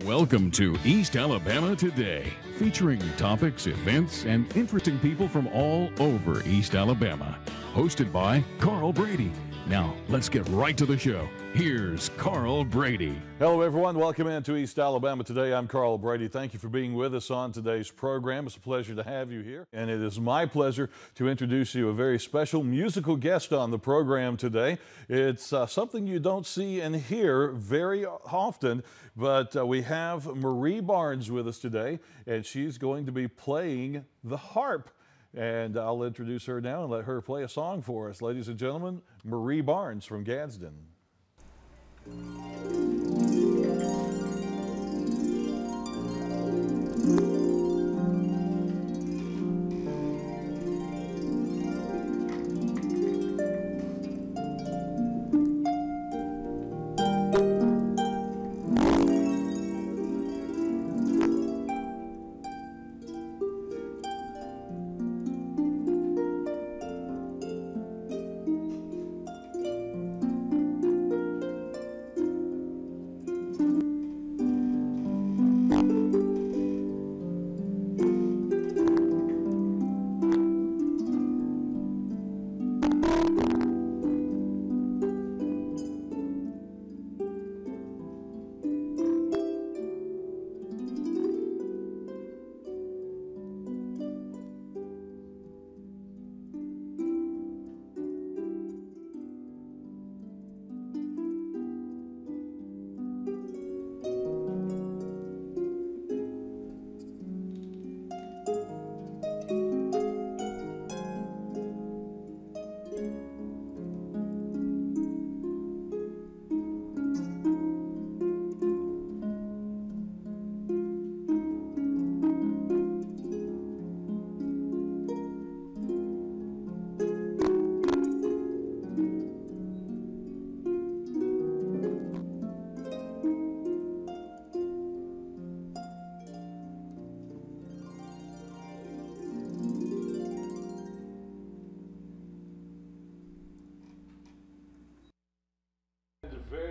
Welcome to East Alabama Today, featuring topics, events, and interesting people from all over East Alabama. Hosted by Carl Brady. Now, let's get right to the show. Here's Carl Brady. Hello, everyone. Welcome into East Alabama Today. I'm Carl Brady. Thank you for being with us on today's program. It's a pleasure to have you here. And it is my pleasure to introduce you a very special musical guest on the program today. It's something you don't see and hear very often, but we have Marie Barnes with us today, and she's going to be playing the harp. And I'll introduce her now and let her play a song for us. Ladies and gentlemen, Marie Barnes from Gadsden.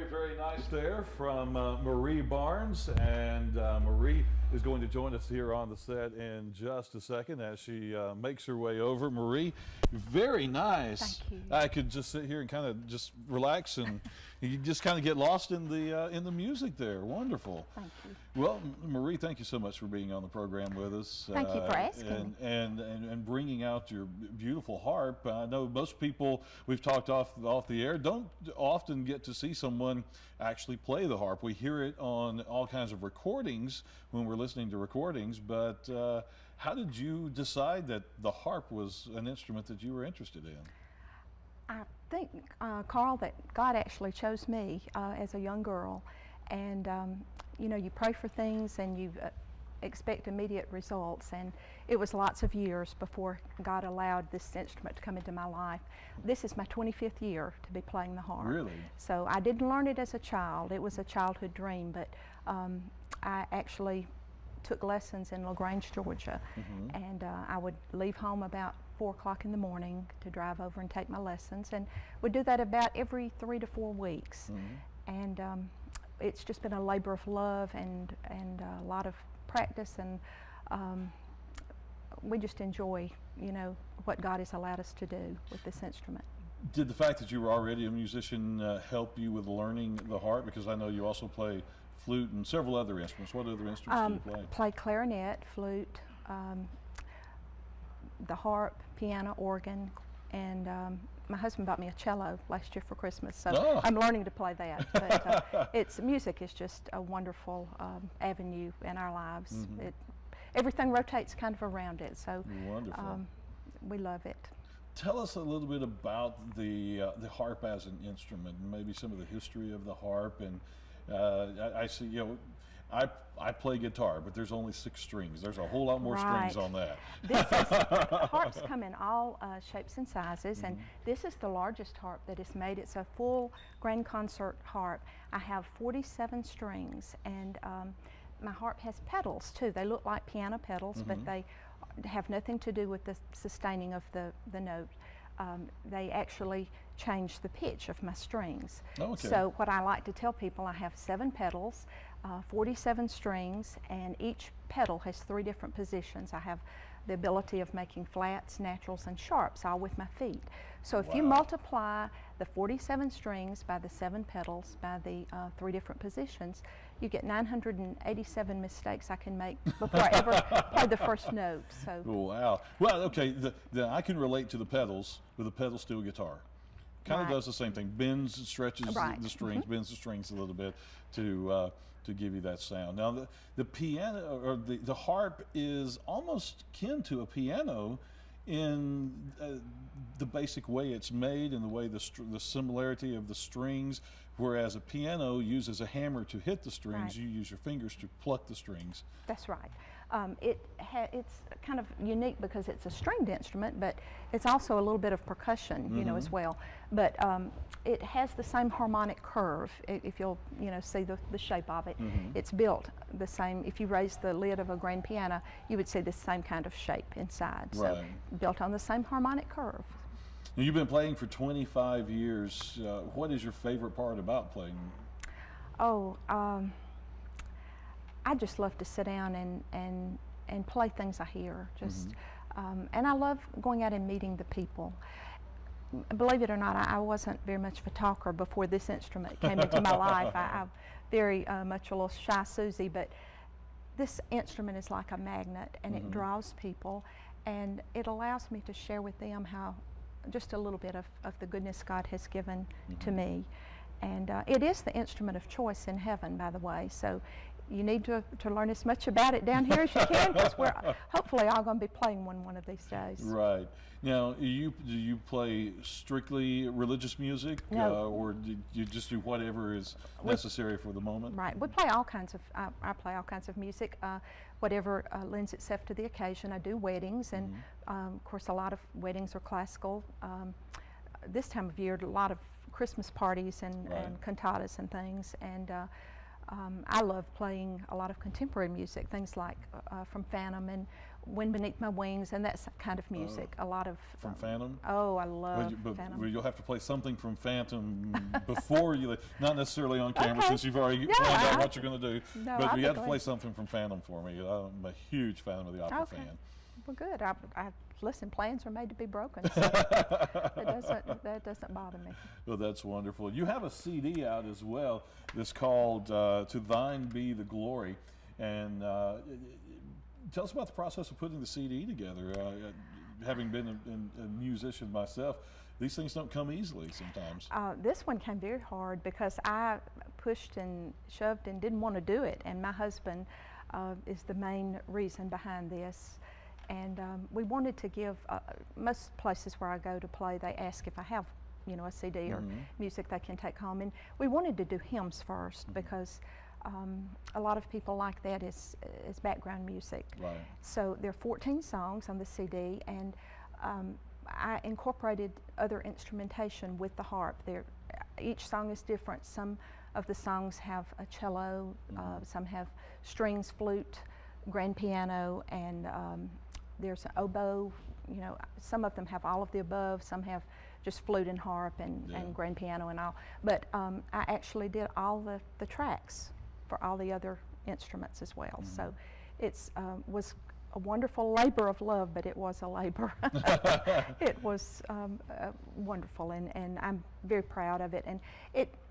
Very nice there from Marie Barnes, and Marie is going to join us here on the set in just a second as she makes her way over. Marie, very nice. Thank you. I could just sit here and kind of just relax, and you just kind of get lost in the music there. Wonderful. Thank you. Well, Marie, thank you so much for being on the program with us. Thank you for asking. And bringing out your beautiful harp. I know most people we've talked off the air don't often get to see someone actually play the harp. We hear it on all kinds of recordings when we're listening to recordings, but how did you decide that the harp was an instrument that you were interested in? I think, Carl, that God actually chose me as a young girl, and you know, you pray for things and you expect immediate results, and it was lots of years before God allowed this instrument to come into my life. This is my 25th year to be playing the harp. Really? So I didn't learn it as a child. It was a childhood dream, but I actually took lessons in LaGrange, Georgia, and I would leave home about 4 o'clock in the morning to drive over and take my lessons, and would do that about every 3 to 4 weeks. And it's just been a labor of love and a lot of practice, and we just enjoy, you know, what God has allowed us to do with this instrument. Did the fact that you were already a musician help you with learning the harp? Because I know you also play flute and several other instruments. What other instruments do you play? Play clarinet, flute, the harp, piano, organ, and my husband bought me a cello last year for Christmas, so I'm learning to play that. But music is just a wonderful avenue in our lives. Everything rotates kind of around it, so we love it. Tell us a little bit about the harp as an instrument, and maybe some of the history of the harp. And I see, you know, I play guitar, but there's only 6 strings. There's a whole lot more strings on that. Harps come in all shapes and sizes, and this is the largest harp that is made. It's a full grand concert harp. I have 47 strings, and my harp has pedals too. They look like piano pedals, but they have nothing to do with the sustaining of the note. They actually change the pitch of my strings. Okay. So what I like to tell people, I have 7 pedals. 47 strings, and each pedal has 3 different positions. I have the ability of making flats, naturals, and sharps, all with my feet. So if you multiply the 47 strings by the 7 pedals by the 3 different positions, you get 987 mistakes I can make before I ever play the first note. So. Wow. Well, okay, I can relate to the pedals with a pedal steel guitar. Kind of does the same thing. Bends, stretches the strings, bends the strings a little bit to give you that sound. Now the piano, or the harp, is almost kin to a piano in the basic way it's made and the way the similarity of the strings. Whereas a piano uses a hammer to hit the strings, you use your fingers to pluck the strings. That's right. It's kind of unique because it's a stringed instrument, but it's also a little bit of percussion, you know, as well. But it has the same harmonic curve. If you'll, see the shape of it, it's built the same. If you raise the lid of a grand piano, you would see the same kind of shape inside. So built on the same harmonic curve. Now, you've been playing for 25 years. What is your favorite part about playing? Oh, I just love to sit down and play things I hear. Just and I love going out and meeting the people. Believe it or not, I wasn't very much of a talker before this instrument came into my life. I'm very much a little shy Susie, but this instrument is like a magnet, and it draws people, and it allows me to share with them how just a little bit of the goodness God has given to me. And it is the instrument of choice in heaven, by the way, so you need to learn as much about it down here as you can, because we're hopefully all going to be playing one of these days. Right. Now, do you play strictly religious music, or do you just do whatever is necessary for the moment? Right. We play all kinds of, I play all kinds of music, whatever lends itself to the occasion. I do weddings, and of course a lot of weddings are classical. This time of year, a lot of Christmas parties and cantatas and things, and I love playing a lot of contemporary music, things like from Phantom and Wind Beneath My Wings, and that kind of music. A lot of from Phantom. Oh, I love Phantom. You'll have to play something from Phantom before you, not necessarily on camera, since you've already planned out what you're going to do. No, but you have to play something from Phantom for me. I'm a huge fan of the opera fan. Well, good. Listen, plans are made to be broken, so that doesn't bother me. Well, that's wonderful. You have a CD out as well that's called To Thine Be the Glory. And tell us about the process of putting the CD together. Having been a musician myself, these things don't come easily sometimes. This one came very hard because I pushed and shoved and didn't want to do it, and my husband is the main reason behind this. And we wanted to give, most places where I go to play, they ask if I have, a CD or music they can take home. And we wanted to do hymns first because a lot of people like that as background music. Right. So there are 14 songs on the CD, and I incorporated other instrumentation with the harp. Each song is different. Some of the songs have a cello, some have strings, flute, grand piano, and there's an oboe. Some of them have all of the above, some have just flute and harp and grand piano and all. But I actually did all the tracks for all the other instruments as well. So it's was a wonderful labor of love, but it was a labor. It was wonderful, and I'm very proud of it. And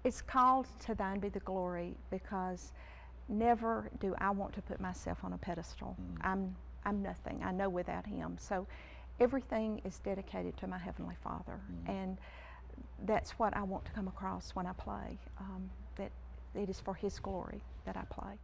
it's called To Thine Be the Glory because never do I want to put myself on a pedestal. I'm nothing. I know without Him. So everything is dedicated to my Heavenly Father, and that's what I want to come across when I play. That it is for His glory that I play.